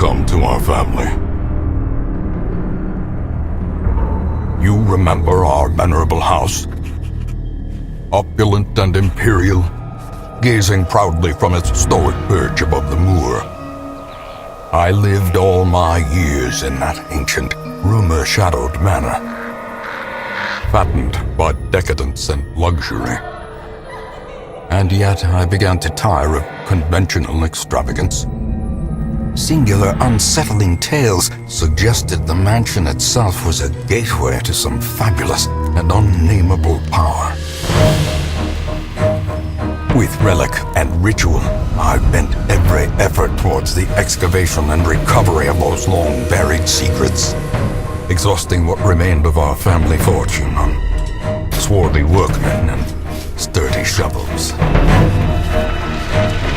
Welcome to our family. You remember our venerable house? Opulent and imperial, gazing proudly from its stoic perch above the moor. I lived all my years in that ancient, rumor-shadowed manor, fattened by decadence and luxury. And yet I began to tire of conventional extravagance. Singular, unsettling tales suggested the mansion itself was a gateway to some fabulous and unnameable power. With relic and ritual, I bent every effort towards the excavation and recovery of those long-buried secrets, exhausting what remained of our family fortune on swarthy workmen and sturdy shovels.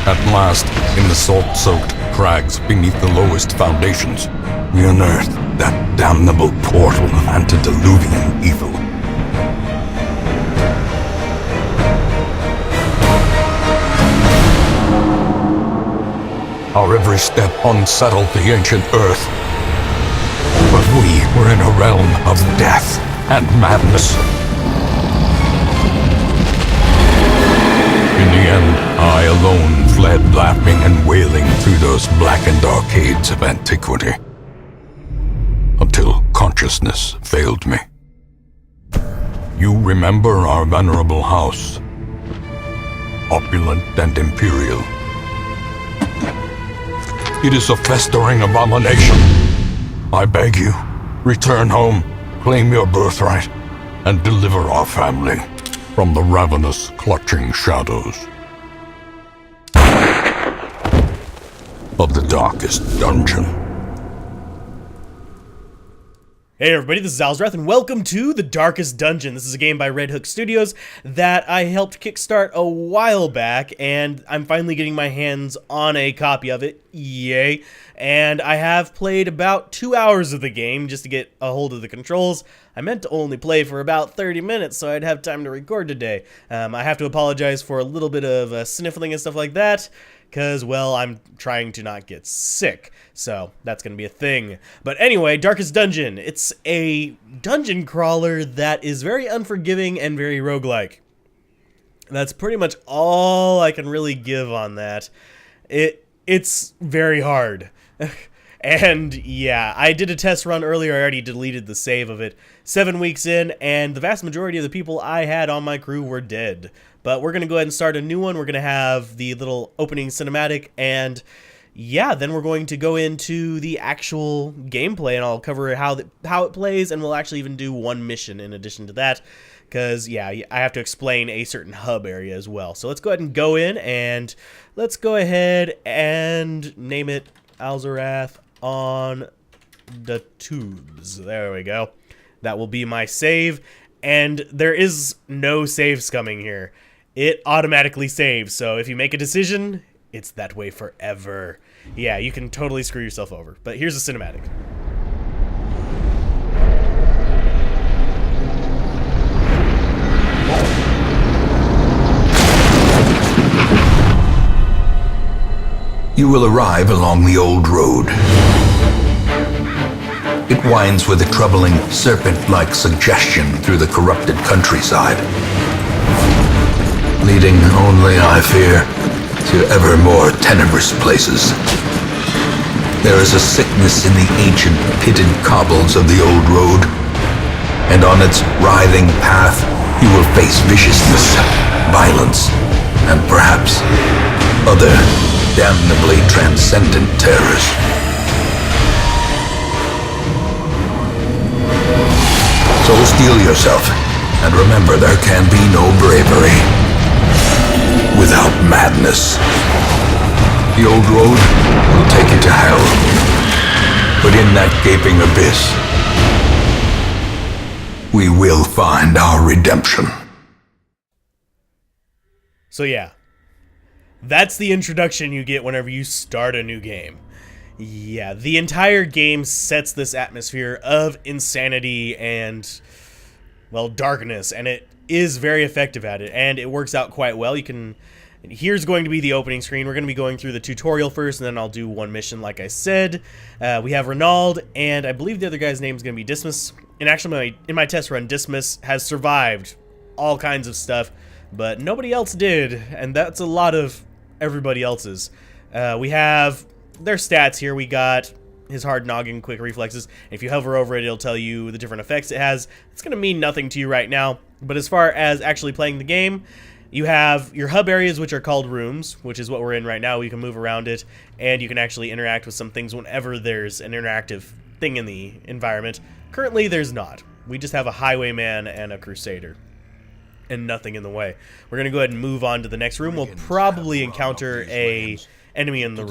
At last, in the salt-soaked crags beneath the lowest foundations, we unearthed that damnable portal of antediluvian evil. Our every step unsettled the ancient earth, but we were in a realm of death and madness. In the end, I alone fled laughing and wailing through those blackened arcades of antiquity, until consciousness failed me. You remember our venerable house, opulent and imperial. It is a festering abomination. I beg you, return home, claim your birthright, and deliver our family from the ravenous, clutching shadows of the darkest dungeon. Hey everybody, this is Alzorath, and welcome to The Darkest Dungeon. This is a game by Red Hook Studios that I helped kickstart a while back, and I'm finally getting my hands on a copy of it. Yay. And I have played about 2 hours of the game just to get a hold of the controls. I meant to only play for about 30 minutes so I'd have time to record today. I have to apologize for a little bit of sniffling and stuff like that, because, well, I'm trying to not get sick, so that's going to be a thing. But anyway, Darkest Dungeon. It's a dungeon crawler that is very unforgiving and very roguelike. That's pretty much all I can really give on that. It's very hard. And yeah, I did a test run earlier. I already deleted the save of it 7 weeks in, and the vast majority of the people I had on my crew were dead. But we're going to go ahead and start a new one. We're going to have the little opening cinematic, and yeah, then we're going to go into the actual gameplay, and I'll cover how it plays, and we'll actually even do one mission in addition to that, because yeah, I have to explain a certain hub area as well. So let's go ahead and go in, and let's go ahead and name it Alzorath on the tubes. There we go. That will be my save, and there is no save scumming here. It automatically saves, so if you make a decision, it's that way forever. Yeah, you can totally screw yourself over. But here's a cinematic. You will arrive along the old road. It winds with a troubling, serpent-like suggestion through the corrupted countryside, leading only, I fear, to ever more tenebrous places. There is a sickness in the ancient, pitted cobbles of the old road, and on its writhing path you will face viciousness, violence, and perhaps other damnably transcendent terrors. So steel yourself, and remember there can be no bravery without madness. The old road will take you to hell, but in that gaping abyss, we will find our redemption. So yeah, that's the introduction you get whenever you start a new game. Yeah, the entire game sets this atmosphere of insanity and, well, darkness, and it is very effective at it, and it works out quite well. You can And here's going to be the opening screen. We're going to be going through the tutorial first, and then I'll do one mission like I said. We have Ronald, and I believe the other guy's name is going to be Dismas. And actually, in my test run, Dismas has survived all kinds of stuff, but nobody else did, and that's a lot of everybody else's. We have their stats here. We got his hard noggin, quick reflexes. If you hover over it, it'll tell you the different effects it has. It's going to mean nothing to you right now, but as far as actually playing the game, you have your hub areas, which are called rooms, which is what we're in right now. You can move around it, and you can actually interact with some things whenever there's an interactive thing in the environment. Currently, there's not. We just have a highwayman and a crusader, and nothing in the way. We're going to go ahead and move on to the next room. We'll probably encounter a enemy in the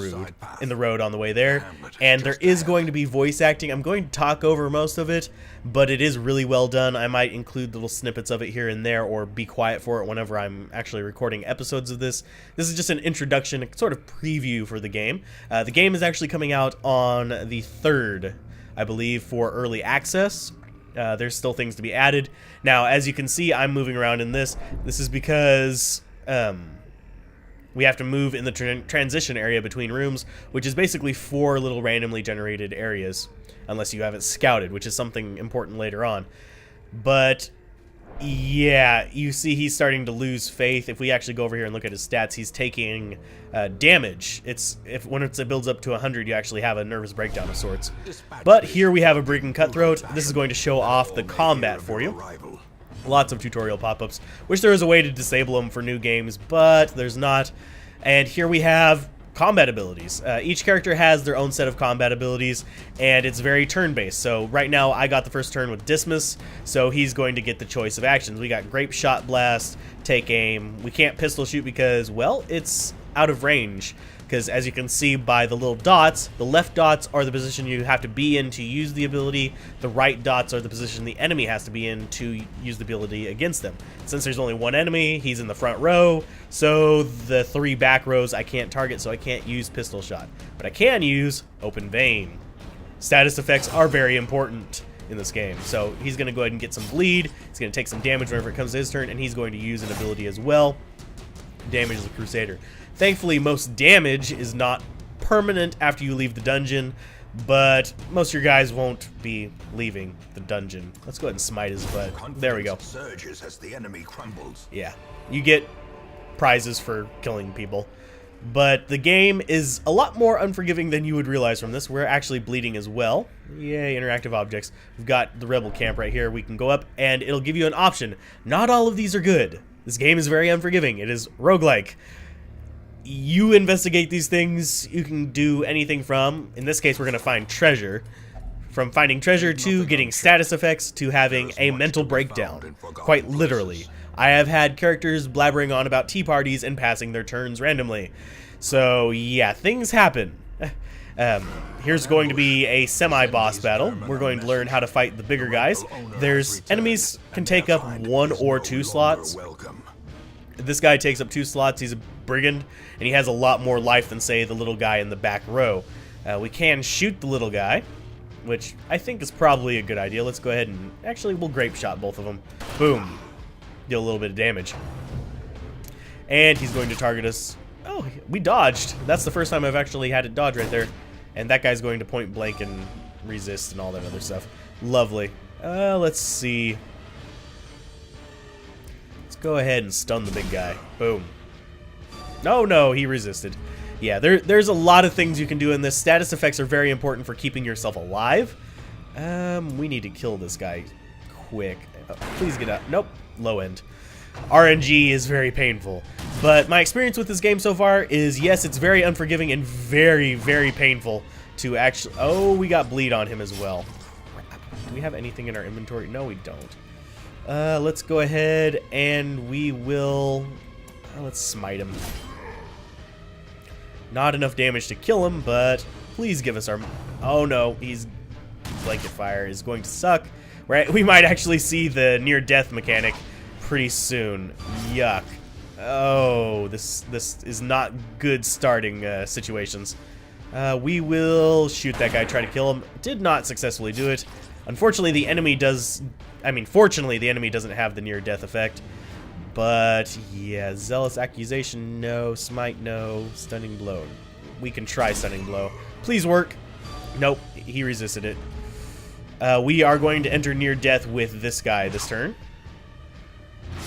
road on the way there, and there is going to be voice acting. I'm going to talk over most of it, but it is really well done. I might include little snippets of it here and there, or be quiet for it whenever I'm actually recording episodes of this. This is just an introduction, a sort of preview for the game. The game is actually coming out on the 3rd, I believe, for early access. There's still things to be added. Now, as you can see, I'm moving around in this. This is because we have to move in the transition area between rooms, which is basically 4 little randomly generated areas, unless you have it scouted, which is something important later on. But yeah, you see he's starting to lose faith. If we actually go over here and look at his stats, he's taking damage. When it builds up to 100, you actually have a nervous breakdown of sorts. But here we have a Brigand Cutthroat. This is going to show off the combat for you. Lots of tutorial pop-ups. Wish there was a way to disable them for new games, but there's not. And here we have combat abilities. Each character has their own set of combat abilities, and it's very turn-based. So right now, I got the first turn with Dismas, so he's going to get the choice of actions. We got Grape Shot Blast, Take Aim. We can't pistol shoot because, well, it's out of range. Because as you can see by the little dots, the left dots are the position you have to be in to use the ability. The right dots are the position the enemy has to be in to use the ability against them. Since there's only one enemy, he's in the front row, so the 3 back rows I can't target, so I can't use pistol shot. But I can use open vein. Status effects are very important in this game, so he's going to go ahead and get some bleed. He's going to take some damage whenever it comes to his turn, and he's going to use an ability as well. Damage the Crusader. Thankfully, most damage is not permanent after you leave the dungeon, but most of your guys won't be leaving the dungeon. Let's go ahead and smite his butt. There we go. Surges as the enemy crumbles. Yeah, you get prizes for killing people, but the game is a lot more unforgiving than you would realize from this. We're actually bleeding as well. Yay, interactive objects. We've got the rebel camp right here. We can go up, and it'll give you an option. Not all of these are good. This game is very unforgiving. It is roguelike. You investigate these things. You can do anything from, in this case, we're going to find treasure. From finding treasure to getting status effects to having a mental breakdown. Quite literally. I have had characters blabbering on about tea parties and passing their turns randomly. So, yeah, things happen. Here's going to be a semi-boss battle. We're going to learn how to fight the bigger guys. Enemies can take up 1 or 2 slots. This guy takes up 2 slots. He's a brigand, and he has a lot more life than, say, the little guy in the back row. We can shoot the little guy, which I think is probably a good idea. Let's go ahead and... Actually, we'll grape shot both of them. Boom. Deal a little bit of damage. And he's going to target us. Oh, we dodged. That's the first time I've actually had it dodge right there. And that guy's going to point blank and resist and all that other stuff. Lovely. Let's see. Go ahead and stun the big guy. Boom. No, he resisted. Yeah, there's a lot of things you can do in this. Status effects are very important for keeping yourself alive. We need to kill this guy quick. Oh, please get out. Nope. Low end. RNG is very painful. But my experience with this game so far is, yes, it's very unforgiving and very, very painful to actually... Oh, we got bleed on him as well. Do we have anything in our inventory? No, we don't. Let's go ahead and we will... let's smite him. Not enough damage to kill him, but please give us our... Oh no, he's... Blanket fire is going to suck. Right? We might actually see the near-death mechanic pretty soon. Yuck. Oh, this is not good starting situations. We will shoot that guy, try to kill him. Did not successfully do it. Unfortunately, the enemy does... fortunately, the enemy doesn't have the near-death effect. But yeah, zealous accusation, no. Smite, no. Stunning blow. We can try stunning blow. Please work. Nope, he resisted it. We are going to enter near death with this guy this turn.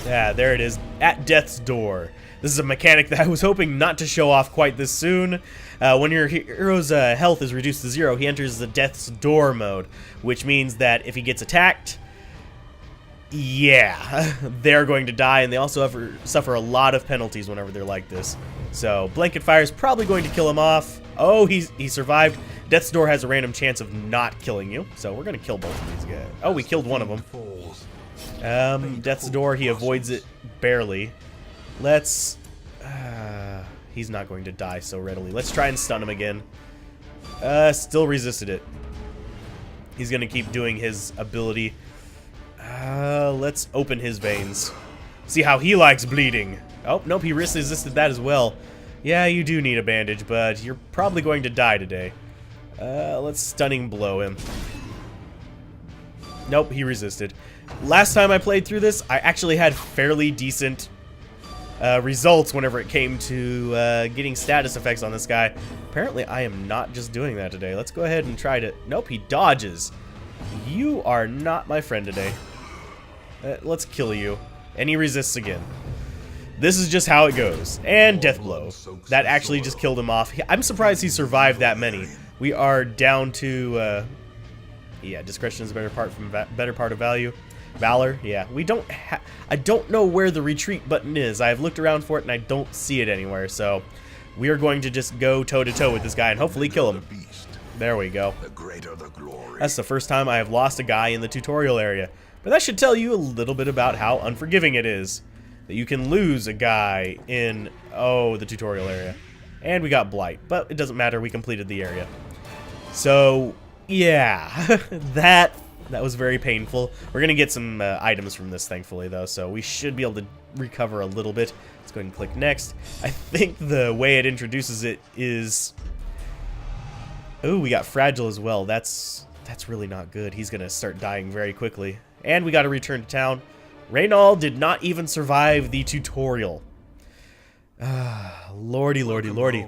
Yeah, there it is. At death's door. This is a mechanic that I was hoping not to show off quite this soon. When your hero's health is reduced to 0, he enters the death's door mode, which means that if he gets attacked, yeah, they're going to die, and they also suffer a lot of penalties whenever they're like this. So blanket fire is probably going to kill him off. Oh, he survived. Death's door has a random chance of not killing you, so we're going to kill both of these guys. Oh, we killed one of them. Death's door, he avoids it barely. Let's... he's not going to die so readily. Let's try and stun him again. Still resisted it. He's going to keep doing his ability. Let's open his veins. See how he likes bleeding. Oh, nope, he resisted that as well. Yeah, you do need a bandage, but you're probably going to die today. Let's stunning blow him. Nope, he resisted. Last time I played through this, I actually had fairly decent results whenever it came to getting status effects on this guy. Apparently, I am not just doing that today. Let's go ahead and try to... Nope, he dodges. You are not my friend today. Let's kill you. And he resists again. This is just how it goes. And death blow. That actually just killed him off. I'm surprised he survived that many. We are down to... yeah, discretion is a better part of value. Valor, yeah. We don't I don't know where the retreat button is. I've looked around for it and I don't see it anywhere. So we are going to just go toe-to-toe with this guy and hopefully kill him. There we go. That's the first time I have lost a guy in the tutorial area. But that should tell you a little bit about how unforgiving it is. That you can lose a guy in, the tutorial area. And we got Blight. But it doesn't matter, we completed the area. So, yeah. that was very painful. We're going to get some items from this, thankfully, though. So we should be able to recover a little bit. Let's go ahead and click next. I think the way it introduces it is... Ooh, we got Fragile as well. That's really not good. He's going to start dying very quickly. And we got to return to town. Reynald did not even survive the tutorial. Lordy, lordy, lordy.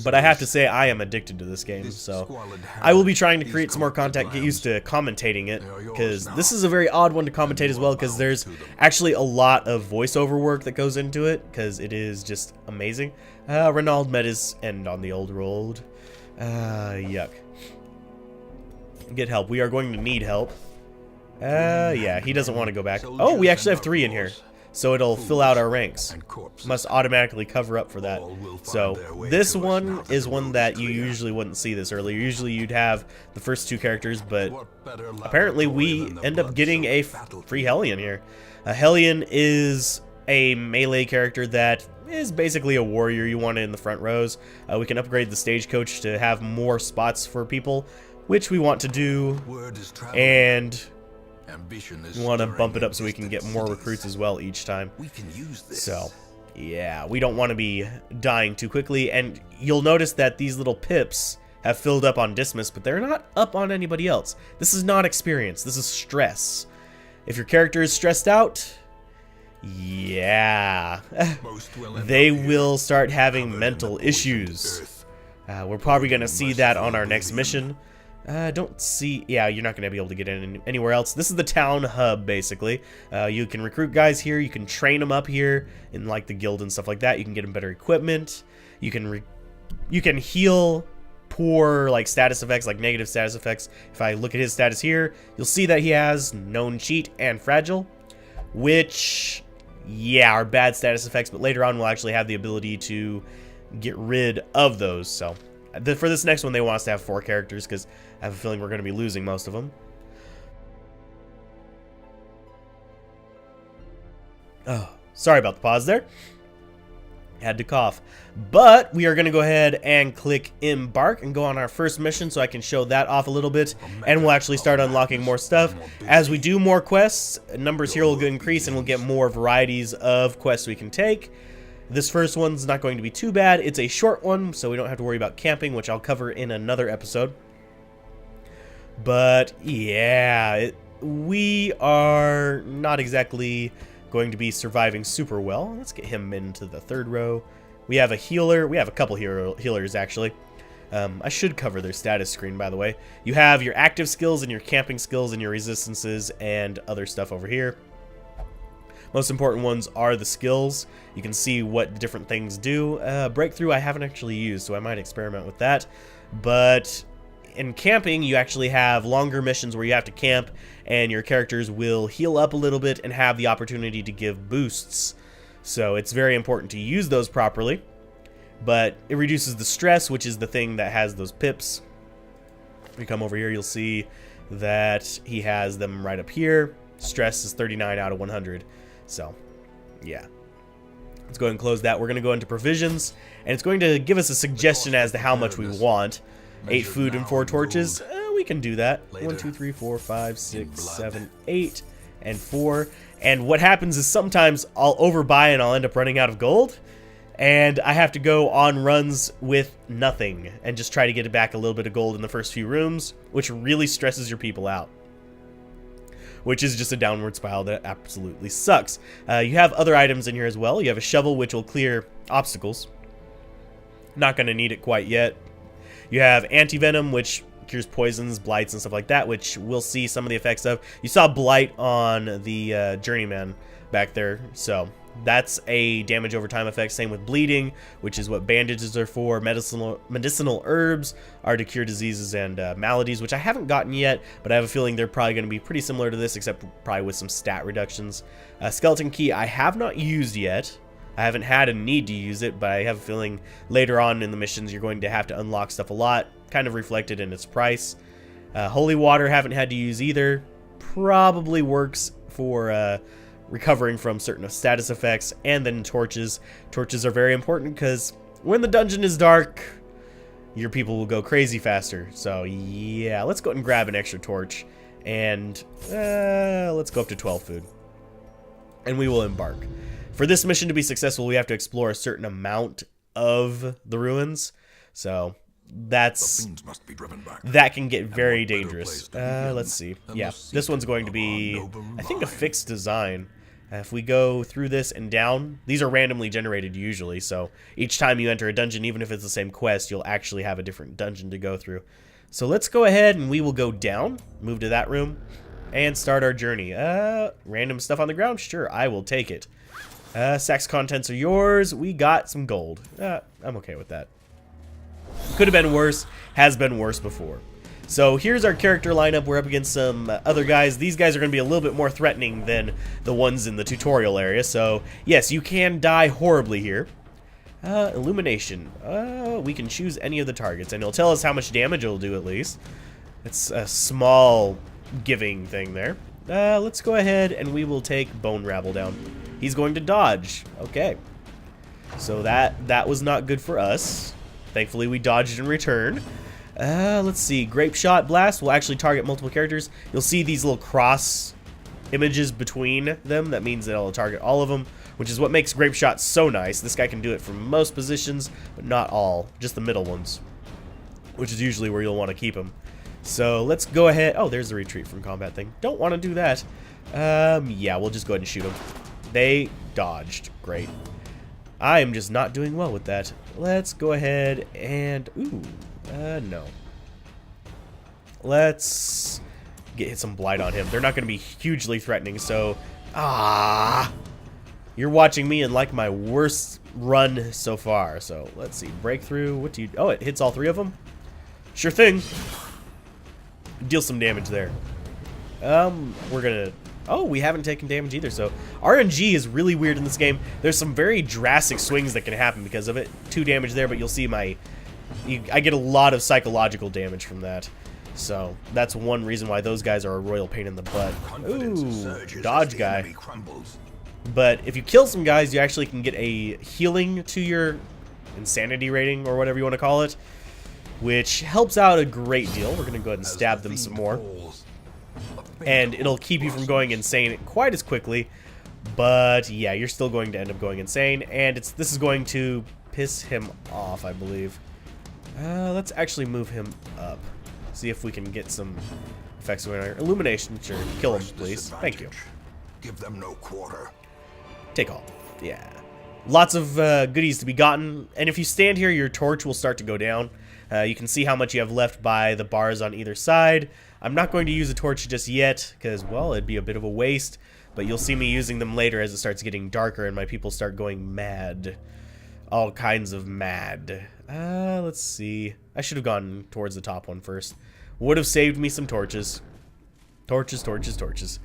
But I have to say, I am addicted to this game, so I will be trying to create some more content, get used to commentating it, because this is a very odd one to commentate as well, because there's actually a lot of voiceover work that goes into it, because it is just amazing. Reynald met his end on the old road. Yuck. Get help. We are going to need help. Yeah, he doesn't want to go back. Oh, we actually have 3 in here. So it'll fill out our ranks. Must automatically cover up for that. So this one is one that you usually wouldn't see this earlier. Usually you'd have the first 2 characters, but apparently we end up getting a free Hellion here. A Hellion is a melee character that is basically a warrior you want in the front rows. We can upgrade the stagecoach to have more spots for people, which we want to do, and we want to bump it up so we can get more recruits as well each time. So, yeah, we don't want to be dying too quickly, and you'll notice that these little pips have filled up on Dismas, but they're not up on anybody else. This is not experience, this is stress. If your character is stressed out, yeah, they will start having mental issues. We're probably going to see that on our next mission. Don't see... Yeah, you're not going to be able to get in anywhere else. This is the town hub, basically. You can recruit guys here. You can train them up here in, like, the guild and stuff like that. You can get them better equipment. You can heal poor, like, status effects, like negative status effects. If I look at his status here, you'll see that he has Known Cheat and Fragile, which, yeah, are bad status effects, but later on we'll actually have the ability to get rid of those, so... For this next one, they want us to have 4 characters, because I have a feeling we're going to be losing most of them. Oh, sorry about the pause there. Had to cough. But we are going to go ahead and click Embark and go on our first mission, so I can show that off a little bit. And we'll actually start unlocking more stuff. As we do more quests, numbers here will increase, and we'll get more varieties of quests we can take. This first one's not going to be too bad. It's a short one, so we don't have to worry about camping, which I'll cover in another episode. But, yeah, we are not exactly going to be surviving super well. Let's get him into the third row. We have a healer. We have a couple healers, actually. I should cover their status screen, by the way. You have your active skills and your camping skills and your resistances and other stuff over here. Most important ones are the skills. You can see what the different things do. Breakthrough I haven't actually used, so I might experiment with that. But in camping, you actually have longer missions where you have to camp, and your characters will heal up a little bit and have the opportunity to give boosts. So it's very important to use those properly. But it reduces the stress, which is the thing that has those pips. If you come over here, you'll see that he has them right up here. Stress is 39 out of 100. So, yeah. Let's go ahead and close that. We're going to go into provisions, and it's going to give us a suggestion as to how much we want. 8 food and 4 torches. We can do that. 1, 2, 3, 4, 5, 6, 7, 8, and 4. And what happens is sometimes I'll overbuy and I'll end up running out of gold. And I have to go on runs with nothing and just try to get back a little bit of gold in the first few rooms, which really stresses your people out. Which is just a downward spiral that absolutely sucks. You have other items in here as well. You have a shovel, which will clear obstacles. Not going to need it quite yet. You have anti-venom, which cures poisons, blights, and stuff like that, which we'll see some of the effects of. You saw blight on the journeyman back there, so that's a damage over time effect. Same with bleeding, which is what bandages are for. Medicinal herbs are to cure diseases and maladies, which I haven't gotten yet, but I have a feeling they're probably going to be pretty similar to this, except probably with some stat reductions. Skeleton key I have not used yet. I haven't had a need to use it, but I have a feeling later on in the missions you're going to have to unlock stuff a lot, kind of reflected in its price. Holy water haven't had to use either. Probably works for recovering from certain status effects. And then torches. Torches are very important because when the dungeon is dark, your people will go crazy faster. So yeah, let's go ahead and grab an extra torch. And let's go up to 12 food. And we will embark. For this mission to be successful, we have to explore a certain amount of the ruins. So that's that can get very dangerous. Let's see. Yeah, this one's going to be, I think, a fixed design. If we go through this and down, these are randomly generated usually. So each time you enter a dungeon, even if it's the same quest, you'll actually have a different dungeon to go through. So let's go ahead and we will go down, move to that room, and start our journey. Random stuff on the ground? Sure, I will take it. Sack's contents are yours. We got some gold. I'm okay with that. Could have been worse. Has been worse before. So here's our character lineup. We're up against some other guys. These guys are going to be a little bit more threatening than the ones in the tutorial area. So yes, you can die horribly here. Illumination. We can choose any of the targets, and it'll tell us how much damage it'll do at least. It's a small giving thing there. Let's go ahead and we will take Bone Rabble down. He's going to dodge. Okay. So that was not good for us. Thankfully, we dodged in return. Let's see. Grape Shot Blast will actually target multiple characters. You'll see these little cross images between them. That means that it'll target all of them, which is what makes Grape Shot so nice. This guy can do it from most positions, but not all. Just the middle ones, which is usually where you'll want to keep him. So let's go ahead. Oh, there's the retreat from combat thing. Don't want to do that. Yeah, we'll just go ahead and shoot them. They dodged. Great. I am just not doing well with that. Let's go ahead and... Ooh, no. Let's hit some blight on him. They're not going to be hugely threatening, so... You're watching me in, like, my worst run so far. So, let's see. Breakthrough. What do you... Oh, it hits all 3 of them? Sure thing. Deal some damage there. We're gonna... Oh, we haven't taken damage either, so RNG is really weird in this game. There's some very drastic swings that can happen because of it. 2 damage there, but you'll see I get a lot of psychological damage from that. So that's one reason why those guys are a royal pain in the butt. Ooh, dodge guy. But if you kill some guys, you actually can get a healing to your insanity rating, or whatever you want to call it, which helps out a great deal. We're going to go ahead and stab them some more. And it'll keep you from going insane quite as quickly. But yeah, you're still going to end up going insane. And this is going to piss him off, I believe. Let's actually move him up. See if we can get some effects going on. Illumination, sure. Kill him, please. Thank you. Give them no quarter. Take all. Yeah. Lots of goodies to be gotten. And if you stand here, your torch will start to go down. You can see how much you have left by the bars on either side. I'm not going to use a torch just yet because, well, it'd be a bit of a waste. But you'll see me using them later as it starts getting darker and my people start going mad. All kinds of mad. Let's see. I should have gone towards the top one first. Would have saved me some torches. Torches, torches, torches.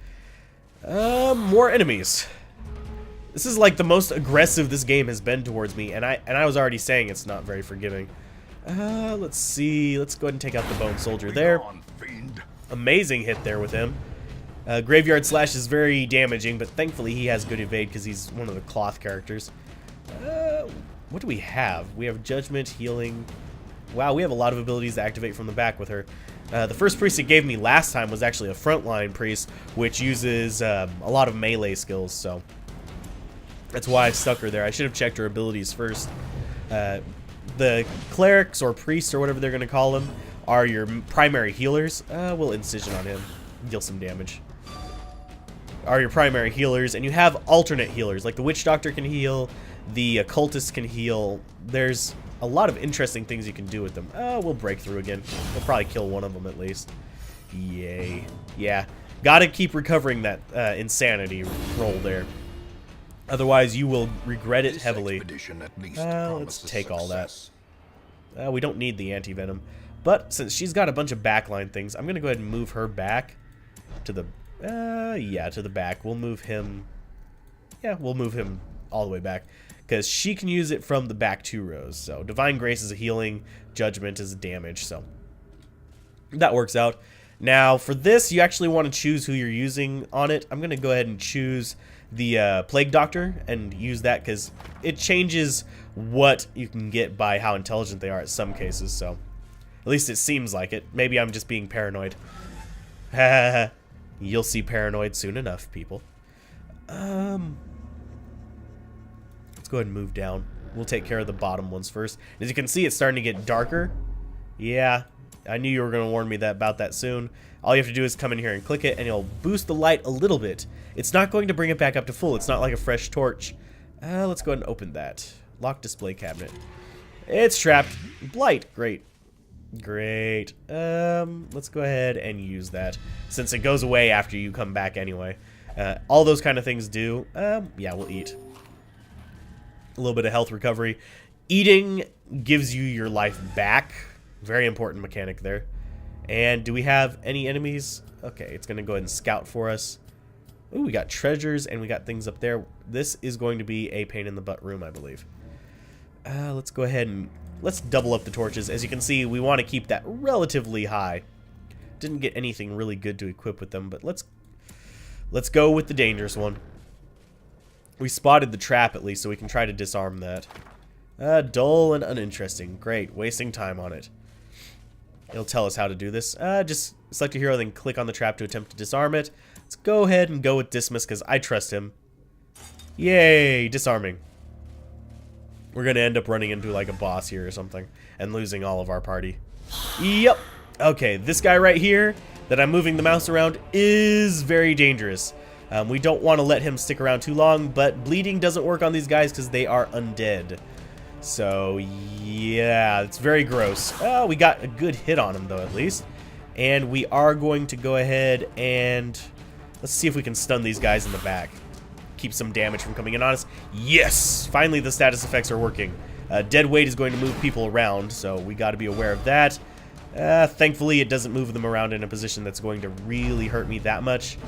More enemies. This is like the most aggressive this game has been towards me, and I was already saying it's not very forgiving. Let's see. Let's go ahead and take out the bone soldier there. Amazing hit there with him. Graveyard Slash is very damaging, but thankfully he has good evade because he's one of the cloth characters. What do we have? We have Judgment, Healing. Wow, we have a lot of abilities to activate from the back with her. The first priest it gave me last time was actually a frontline priest, which uses a lot of melee skills, so that's why I stuck her there. I should have checked her abilities first. The clerics or priests or whatever they're going to call them are your primary healers. We'll incision on him, deal some damage. Are your primary healers, and you have alternate healers, like the witch doctor can heal, the occultist can heal. There's a lot of interesting things you can do with them. We'll break through again. We'll probably kill one of them at least. Yay. Yeah, gotta keep recovering that insanity roll there. Otherwise, you will regret it heavily. Let's take all that. We don't need the anti-venom. But since she's got a bunch of backline things, I'm going to go ahead and move her back to the... yeah, to the back. We'll move him... Yeah, we'll move him all the way back. Because she can use it from the back 2 rows. So Divine Grace is a healing, Judgment is a damage. So that works out. Now, for this, you actually want to choose who you're using on it. I'm going to go ahead and choose the Plague Doctor and use that because it changes what you can get by how intelligent they are at some cases. So at least it seems like it. Maybe I'm just being paranoid. You'll see paranoid soon enough, people. Let's go ahead and move down. We'll take care of the bottom ones first. As you can see, it's starting to get darker. Yeah, I knew you were going to warn me about that soon. All you have to do is come in here and click it, and it'll boost the light a little bit. It's not going to bring it back up to full. It's not like a fresh torch. Let's go ahead and open that. Lock display cabinet. It's trapped. Blight. Great. Great. Let's go ahead and use that, since it goes away after you come back anyway. All those kind of things do. Yeah, we'll eat. A little bit of health recovery. Eating gives you your life back. Very important mechanic there. And do we have any enemies? Okay, it's going to go ahead and scout for us. Ooh, we got treasures and we got things up there. This is going to be a pain in the butt room, I believe. Let's go ahead and let's double up the torches. As you can see, we want to keep that relatively high. Didn't get anything really good to equip with them, but let's go with the dangerous one. We spotted the trap at least, so we can try to disarm that. Dull and uninteresting. Great, wasting time on it. It'll tell us how to do this. Just select a hero, then click on the trap to attempt to disarm it. Let's go ahead and go with Dismiss, because I trust him. Yay, disarming. We're going to end up running into like a boss here or something, and losing all of our party. Yep. Okay, this guy right here that I'm moving the mouse around is very dangerous. We don't want to let him stick around too long, but bleeding doesn't work on these guys because they are undead. So, yeah, it's very gross. We got a good hit on him, though, at least. And we are going to go ahead and... let's see if we can stun these guys in the back. Keep some damage from coming in on us. Yes! Finally, the status effects are working. Dead weight is going to move people around, so we got to be aware of that. Thankfully, it doesn't move them around in a position that's going to really hurt me that much.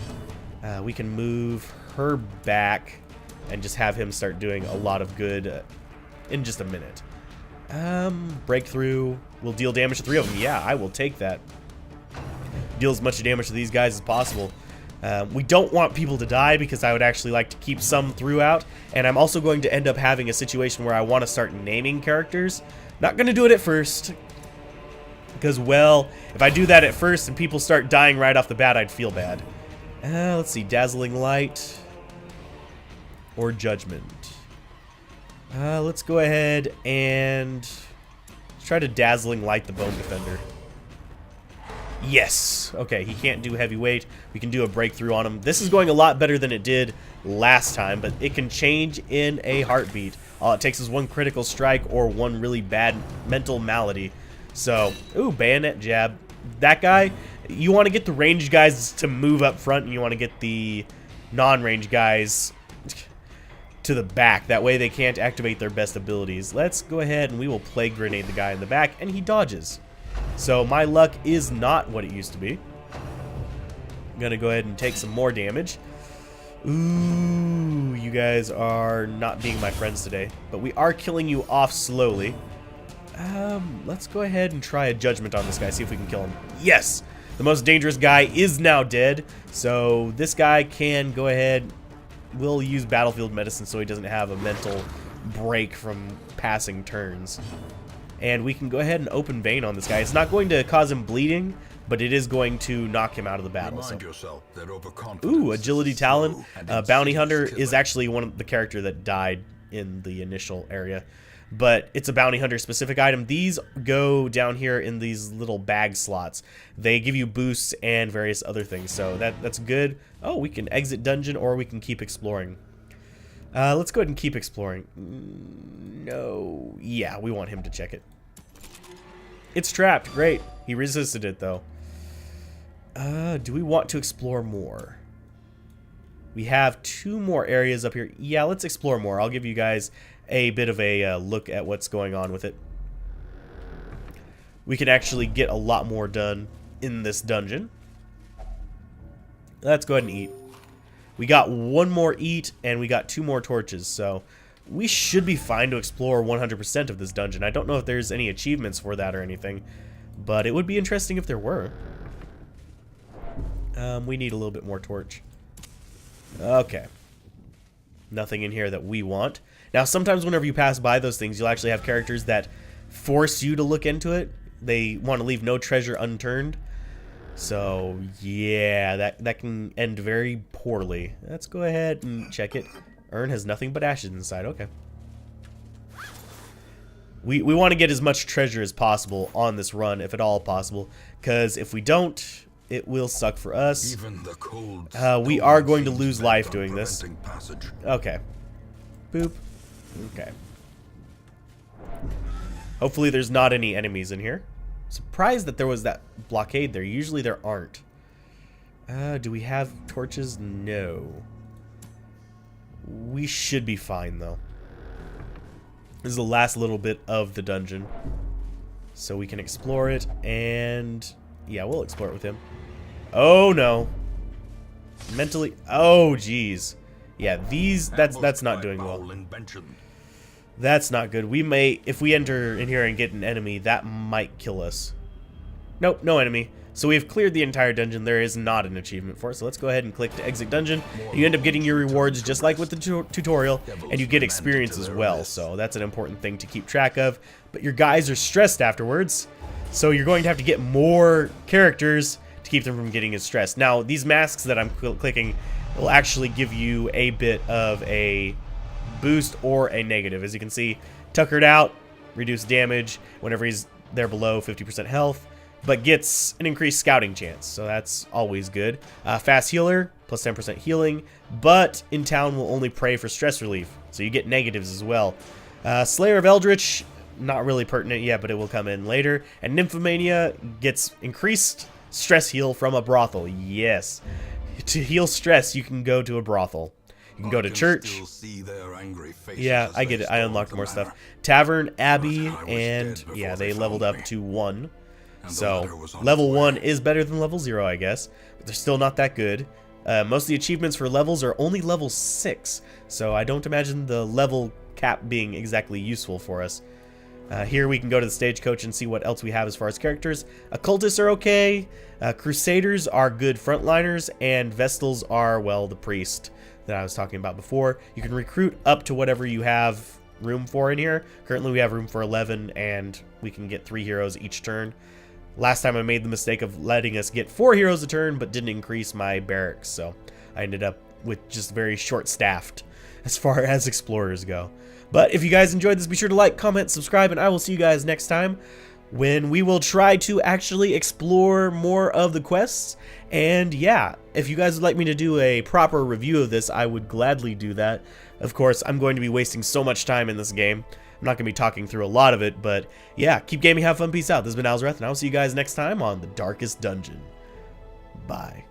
We can move her back and just have him start doing a lot of good... in just a minute. Breakthrough will deal damage to 3 of them. Yeah, I will take that. Deal as much damage to these guys as possible. We don't want people to die because I would actually like to keep some throughout. And I'm also going to end up having a situation where I want to start naming characters. Not going to do it at first. Because, well, if I do that at first and people start dying right off the bat, I'd feel bad. Let's see. Dazzling Light. Or Judgment. Let's go ahead and try to Dazzling Light the Bone Defender. Yes. Okay, he can't do heavyweight. We can do a breakthrough on him. This is going a lot better than it did last time, but it can change in a heartbeat. All it takes is one critical strike or one really bad mental malady. So, ooh, bayonet jab. That guy, you want to get the ranged guys to move up front, and you want to get the non-range guys to the back. That way they can't activate their best abilities. Let's go ahead and we will plague grenade the guy in the back, and he dodges. So my luck is not what it used to be. I'm gonna go ahead and take some more damage. Ooh, you guys are not being my friends today, but we are killing you off slowly. Let's go ahead and try a judgment on this guy, see if we can kill him. Yes! The most dangerous guy is now dead, so this guy can go ahead. We'll use battlefield medicine so he doesn't have a mental break from passing turns. And we can go ahead and open vein on this guy. It's not going to cause him bleeding, but it is going to knock him out of the battle. So. Ooh, agility talon. Bounty hunter is actually one of the character that died in the initial area, but it's a bounty hunter specific item. These go down here in these little bag slots. They give you boosts and various other things, so that's good. Oh, we can exit dungeon or we can keep exploring. Let's go ahead and keep exploring. No. Yeah, we want him to check it. It's trapped. Great. He resisted it, though. Do we want to explore more? We have 2 more areas up here. Yeah, let's explore more. I'll give you guys a bit of a look at what's going on with it. We can actually get a lot more done in this dungeon. Let's go ahead and eat. We got 1 more eat, and we got 2 more torches, so we should be fine to explore 100% of this dungeon. I don't know if there's any achievements for that or anything, but it would be interesting if there were. We need a little bit more torch. Okay. Nothing in here that we want. Now, sometimes whenever you pass by those things, you'll actually have characters that force you to look into it. They want to leave no treasure unturned. So, yeah, that can end very poorly. Let's go ahead and check it. Urn has nothing but ashes inside. Okay. We want to get as much treasure as possible on this run, if at all possible, because if we don't, it will suck for us. Even the cold we are going to lose life doing this. Okay. Boop. Okay. Hopefully there's not any enemies in here. Surprised that there was that blockade there. Usually there aren't. Do we have torches? No. We should be fine, though. This is the last little bit of the dungeon. So we can explore it, and yeah, we'll explore it with him. Oh, no. Mentally. Oh, geez. Yeah, these, that's not doing well. That's not good. We may, if we enter in here and get an enemy, that might kill us. Nope, no enemy. So we've cleared the entire dungeon. There is not an achievement for it. So let's go ahead and click to exit dungeon. You end up getting your rewards just like with the tutorial, and you get experience as well. So that's an important thing to keep track of. But your guys are stressed afterwards, so you're going to have to get more characters to keep them from getting as stressed. Now, these masks that I'm clicking will actually give you a bit of a boost or a negative. As you can see, tuckered out, reduced damage whenever he's there below 50% health, but gets an increased scouting chance, so that's always good. Fast healer, plus 10% healing, but in town will only pray for stress relief, so you get negatives as well. Slayer of Eldritch, not really pertinent yet, but it will come in later. And Nymphomania gets increased stress heal from a brothel. Yes. To heal stress, you can go to a brothel. You can go to church. Yeah, I get it. I unlocked more stuff. Tavern, Abbey, and yeah, they leveled up to 1. So, level 1 is better than level 0, I guess. But they're still not that good. Most of the achievements for levels are only level 6. So, I don't imagine the level cap being exactly useful for us. Here we can go to the stagecoach and see what else we have as far as characters. Occultists are okay. Crusaders are good frontliners. And Vestals are, well, the priest that I was talking about before. You can recruit up to whatever you have room for in here. Currently we have room for 11, and we can get 3 heroes each turn. Last time I made the mistake of letting us get 4 heroes a turn, but didn't increase my barracks, so I ended up with just very short-staffed as far as explorers go. But if you guys enjoyed this, be sure to like, comment, subscribe, and I will see you guys next time when we will try to actually explore more of the quests. And yeah, if you guys would like me to do a proper review of this, I would gladly do that. Of course, I'm going to be wasting so much time in this game. I'm not going to be talking through a lot of it, but yeah, keep gaming, have fun, peace out. This has been Alzorath, and I'll see you guys next time on The Darkest Dungeon. Bye.